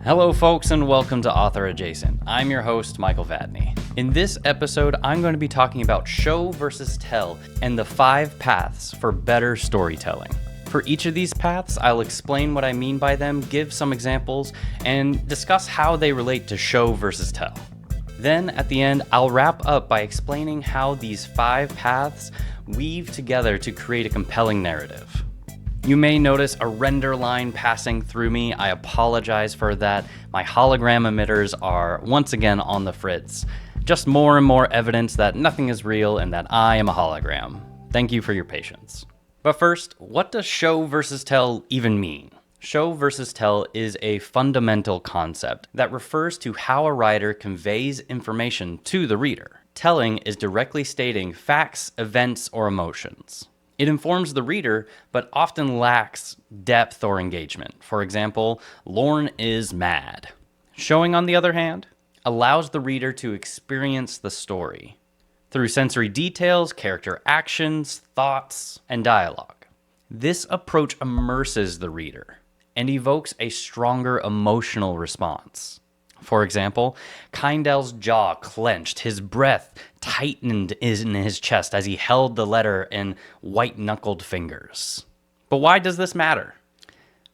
Hello folks and welcome to Author Adjacent. I'm your host, Michael Vadney. In this episode, I'm going to be talking about show versus tell and the 5 paths for better storytelling. For each of these paths, I'll explain what I mean by them, give some examples, and discuss how they relate to show versus tell. Then, at the end, I'll wrap up by explaining how these 5 paths weave together to create a compelling narrative. You may notice a render line passing through me. I apologize for that. My hologram emitters are once again on the fritz. Just more and more evidence that nothing is real and that I am a hologram. Thank you for your patience. But first, what does show versus tell even mean? Show versus tell is a fundamental concept that refers to how a writer conveys information to the reader. Telling is directly stating facts, events, or emotions. It informs the reader, but often lacks depth or engagement. For example, Lorne is mad. Showing, on the other hand, allows the reader to experience the story through sensory details, character actions, thoughts, and dialogue. This approach immerses the reader and evokes a stronger emotional response. For example, Kindell's jaw clenched, his breath tightened in his chest as he held the letter in white-knuckled fingers. But why does this matter?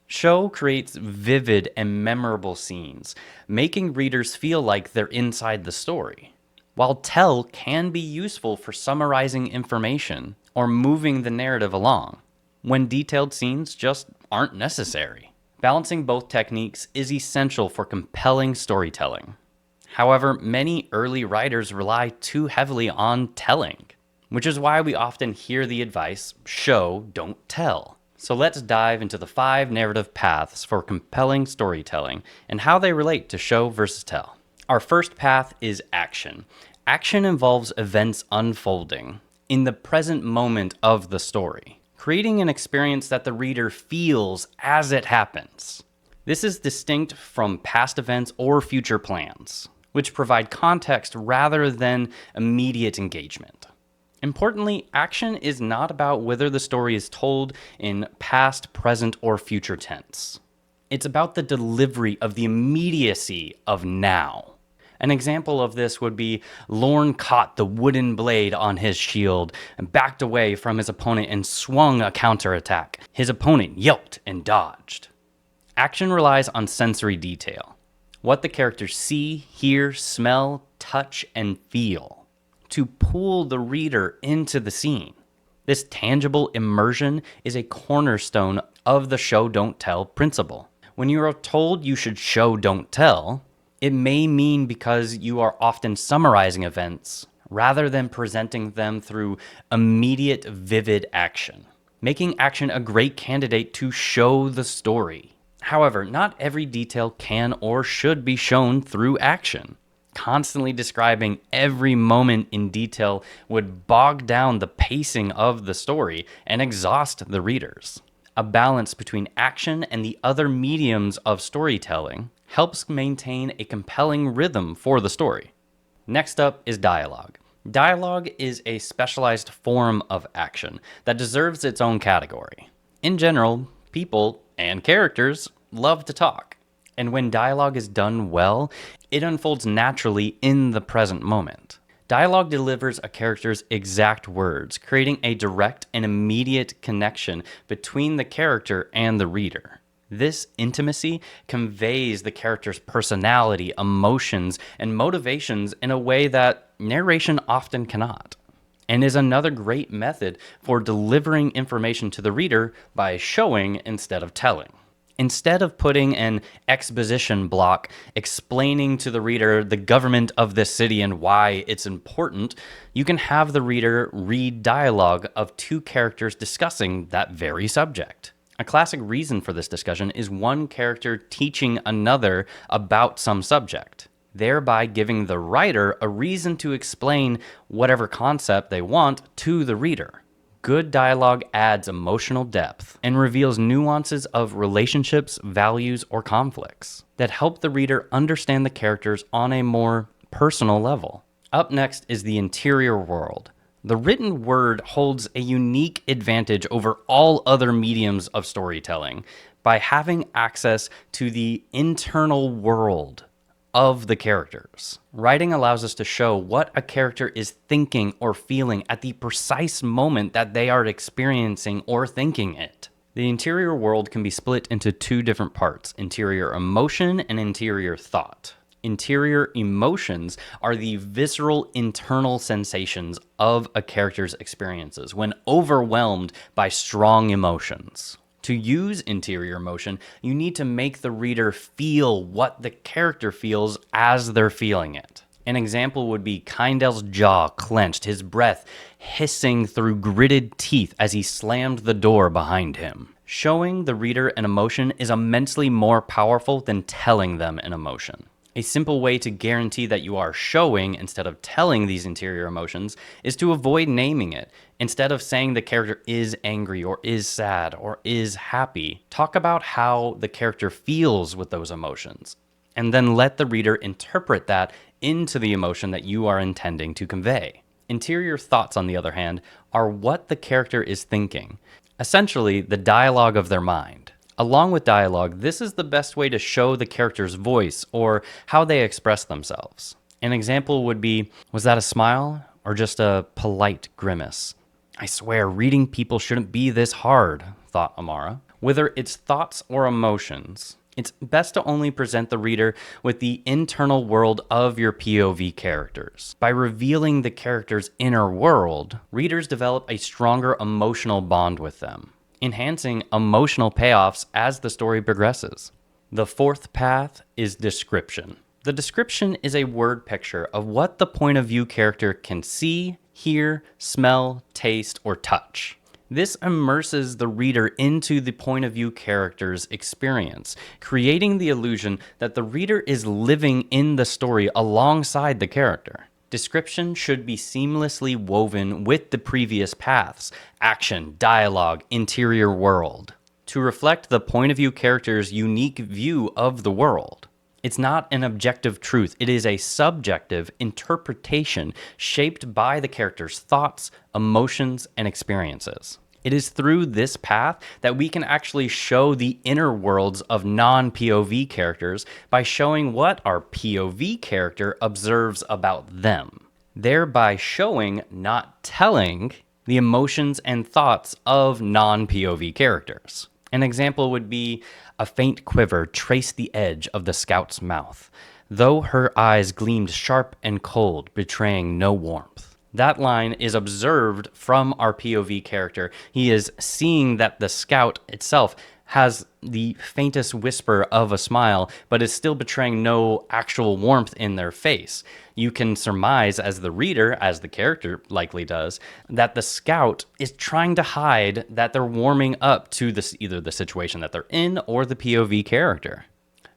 Show creates vivid and memorable scenes, making readers feel like they're inside the story, while tell can be useful for summarizing information or moving the narrative along, when detailed scenes just aren't necessary. Balancing both techniques is essential for compelling storytelling. However, many early writers rely too heavily on telling, which is why we often hear the advice, show, don't tell. So let's dive into the 5 narrative paths for compelling storytelling and how they relate to show versus tell. Our first path is action. Action involves events unfolding in the present moment of the story, creating an experience that the reader feels as it happens. This is distinct from past events or future plans, which provide context rather than immediate engagement. Importantly, action is not about whether the story is told in past, present, or future tense. It's about the delivery of the immediacy of now. An example of this would be Lorne caught the wooden blade on his shield and backed away from his opponent and swung a counterattack. His opponent yelped and dodged. Action relies on sensory detail, what the characters see, hear, smell, touch, and feel, to pull the reader into the scene. This tangible immersion is a cornerstone of the show don't tell principle. When you are told you should show don't tell, it may mean because you are often summarizing events rather than presenting them through immediate, vivid action, making action a great candidate to show the story. However, not every detail can or should be shown through action. Constantly describing every moment in detail would bog down the pacing of the story and exhaust the readers. A balance between action and the other mediums of storytelling helps maintain a compelling rhythm for the story. Next up is dialogue. Dialogue is a specialized form of action that deserves its own category. In general, people and characters love to talk, and when dialogue is done well, it unfolds naturally in the present moment. Dialogue delivers a character's exact words, creating a direct and immediate connection between the character and the reader. This intimacy conveys the character's personality, emotions, and motivations in a way that narration often cannot, and is another great method for delivering information to the reader by showing instead of telling. Instead of putting an exposition block explaining to the reader the government of this city and why it's important, you can have the reader read dialogue of 2 characters discussing that very subject. A classic reason for this discussion is one character teaching another about some subject, thereby giving the writer a reason to explain whatever concept they want to the reader. Good dialogue adds emotional depth and reveals nuances of relationships, values, or conflicts that help the reader understand the characters on a more personal level. Up next is the interior world. The written word holds a unique advantage over all other mediums of storytelling by having access to the internal world of the characters. Writing allows us to show what a character is thinking or feeling at the precise moment that they are experiencing or thinking it. The interior world can be split into two different parts: interior emotion and interior thought. Interior emotions are the visceral internal sensations of a character's experiences when overwhelmed by strong emotions. To use interior emotion, you need to make the reader feel what the character feels as they're feeling it. An example would be Kindel's jaw clenched, his breath hissing through gritted teeth as he slammed the door behind him. Showing the reader an emotion is immensely more powerful than telling them an emotion. A simple way to guarantee that you are showing instead of telling these interior emotions is to avoid naming it. Instead of saying the character is angry or is sad or is happy, talk about how the character feels with those emotions, and then let the reader interpret that into the emotion that you are intending to convey. Interior thoughts, on the other hand, are what the character is thinking, essentially the dialogue of their mind. Along with dialogue, this is the best way to show the character's voice or how they express themselves. An example would be, was that a smile or just a polite grimace? I swear, reading people shouldn't be this hard, thought Amara. Whether it's thoughts or emotions, it's best to only present the reader with the internal world of your POV characters. By revealing the character's inner world, readers develop a stronger emotional bond with them, enhancing emotional payoffs as the story progresses. The fourth path is description. The description is a word picture of what the point of view character can see, hear, smell, taste, or touch. This immerses the reader into the point of view character's experience, creating the illusion that the reader is living in the story alongside the character. Description should be seamlessly woven with the previous paths: action, dialogue, interior world, to reflect the point of view character's unique view of the world. It's not an objective truth, it is a subjective interpretation shaped by the character's thoughts, emotions, and experiences. It is through this path that we can actually show the inner worlds of non-POV characters by showing what our POV character observes about them, thereby showing, not telling, the emotions and thoughts of non-POV characters. An example would be, a faint quiver traced the edge of the scout's mouth, though her eyes gleamed sharp and cold, betraying no warmth. That line is observed from our POV character. He is seeing that the scout itself has the faintest whisper of a smile, but is still betraying no actual warmth in their face. You can surmise, as the reader, as the character likely does, that the scout is trying to hide that they're warming up to either the situation that they're in or the POV character.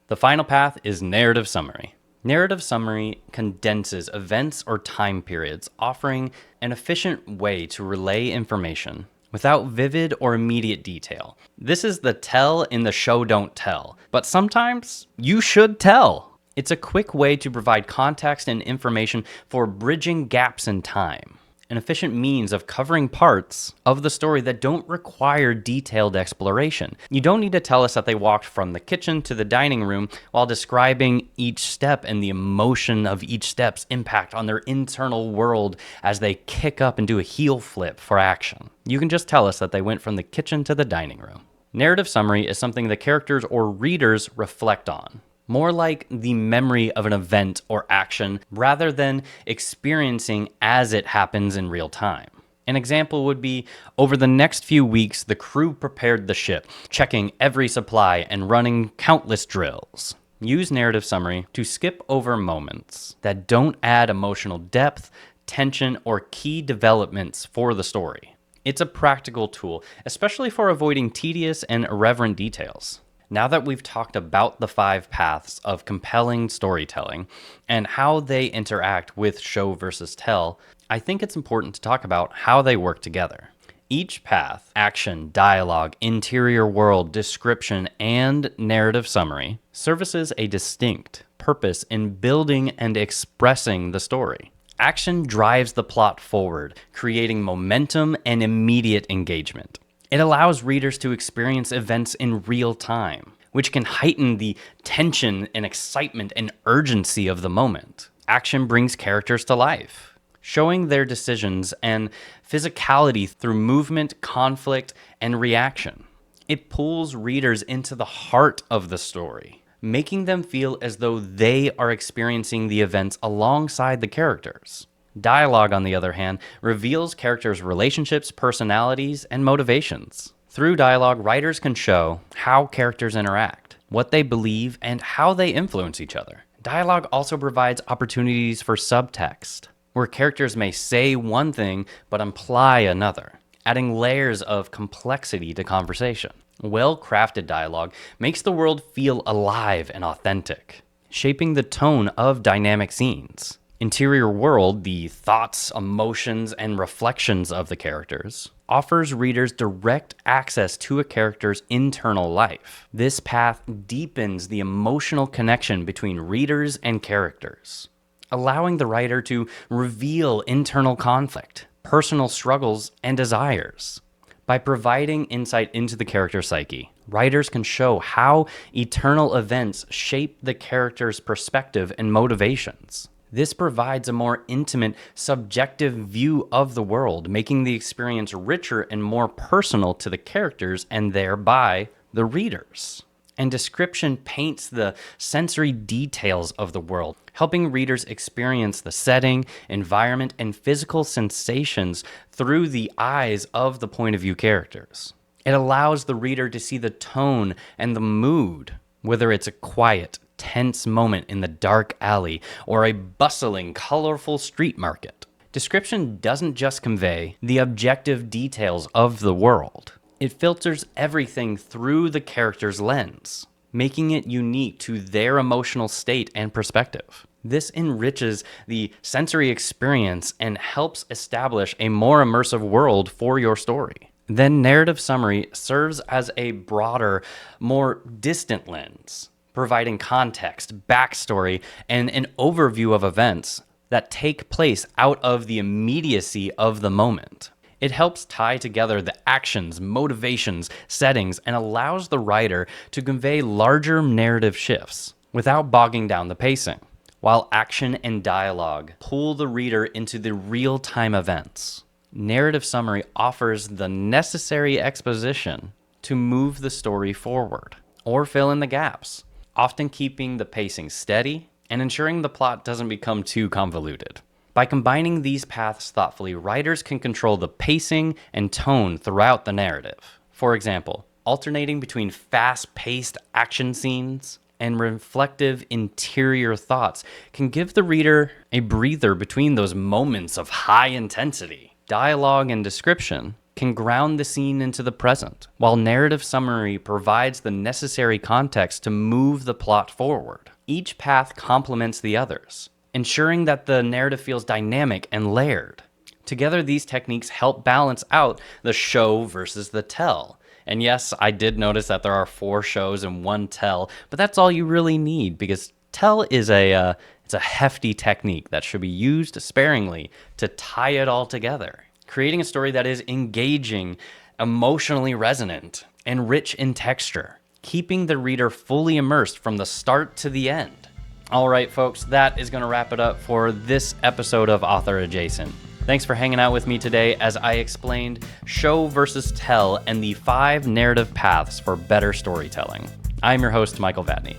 The final path is narrative summary. Narrative summary condenses events or time periods, offering an efficient way to relay information without vivid or immediate detail. This is the tell in the show don't tell, but sometimes you should tell. It's a quick way to provide context and information for bridging gaps in time, an efficient means of covering parts of the story that don't require detailed exploration. You don't need to tell us that they walked from the kitchen to the dining room while describing each step and the emotion of each step's impact on their internal world as they kick up and do a heel flip for action. You can just tell us that they went from the kitchen to the dining room. Narrative summary is something the characters or readers reflect on, more like the memory of an event or action rather than experiencing as it happens in real time. An example would be, over the next few weeks, the crew prepared the ship, checking every supply and running countless drills. Use narrative summary to skip over moments that don't add emotional depth, tension, or key developments for the story. It's a practical tool, especially for avoiding tedious and irreverent details. Now that we've talked about the 5 paths of compelling storytelling and how they interact with show versus tell, I think it's important to talk about how they work together. Each path, action, dialogue, interior world, description, and narrative summary, services a distinct purpose in building and expressing the story. Action drives the plot forward, creating momentum and immediate engagement. It allows readers to experience events in real time, which can heighten the tension and excitement and urgency of the moment. Action brings characters to life, showing their decisions and physicality through movement, conflict, and reaction. It pulls readers into the heart of the story, making them feel as though they are experiencing the events alongside the characters. Dialogue, on the other hand, reveals characters' relationships, personalities, and motivations. Through dialogue, writers can show how characters interact, what they believe, and how they influence each other. Dialogue also provides opportunities for subtext, where characters may say one thing but imply another, adding layers of complexity to conversation. Well-crafted dialogue makes the world feel alive and authentic, shaping the tone of dynamic scenes. Interior world, the thoughts, emotions, and reflections of the characters, offers readers direct access to a character's internal life. This path deepens the emotional connection between readers and characters, allowing the writer to reveal internal conflict, personal struggles, and desires. By providing insight into the character psyche, writers can show how eternal events shape the character's perspective and motivations. This provides a more intimate, subjective view of the world, making the experience richer and more personal to the characters and thereby the readers. And description paints the sensory details of the world, helping readers experience the setting, environment, and physical sensations through the eyes of the point of view characters. It allows the reader to see the tone and the mood, whether it's a quiet, tense moment in the dark alley or a bustling, colorful street market. Description doesn't just convey the objective details of the world. It filters everything through the character's lens, making it unique to their emotional state and perspective. This enriches the sensory experience and helps establish a more immersive world for your story. Then narrative summary serves as a broader, more distant lens, providing context, backstory, and an overview of events that take place out of the immediacy of the moment. It helps tie together the actions, motivations, settings, and allows the writer to convey larger narrative shifts without bogging down the pacing, while action and dialogue pull the reader into the real-time events. Narrative summary offers the necessary exposition to move the story forward or fill in the gaps, often keeping the pacing steady and ensuring the plot doesn't become too convoluted. By combining these paths thoughtfully, writers can control the pacing and tone throughout the narrative. For example, alternating between fast-paced action scenes and reflective interior thoughts can give the reader a breather between those moments of high intensity. Dialogue and description can ground the scene into the present, while narrative summary provides the necessary context to move the plot forward. Each path complements the others, ensuring that the narrative feels dynamic and layered. Together, these techniques help balance out the show versus the tell. And yes, I did notice that there are 4 shows and 1 tell, but that's all you really need because tell is it's a hefty technique that should be used sparingly to tie it all together, creating a story that is engaging, emotionally resonant, and rich in texture, keeping the reader fully immersed from the start to the end. All right, folks, that is going to wrap it up for this episode of Author Adjacent. Thanks for hanging out with me today as I explained show versus tell and the 5 narrative paths for better storytelling. I'm your host, Michael Vadney.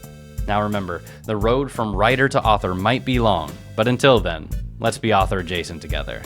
Now remember, the road from writer to author might be long, but until then, let's be author adjacent together.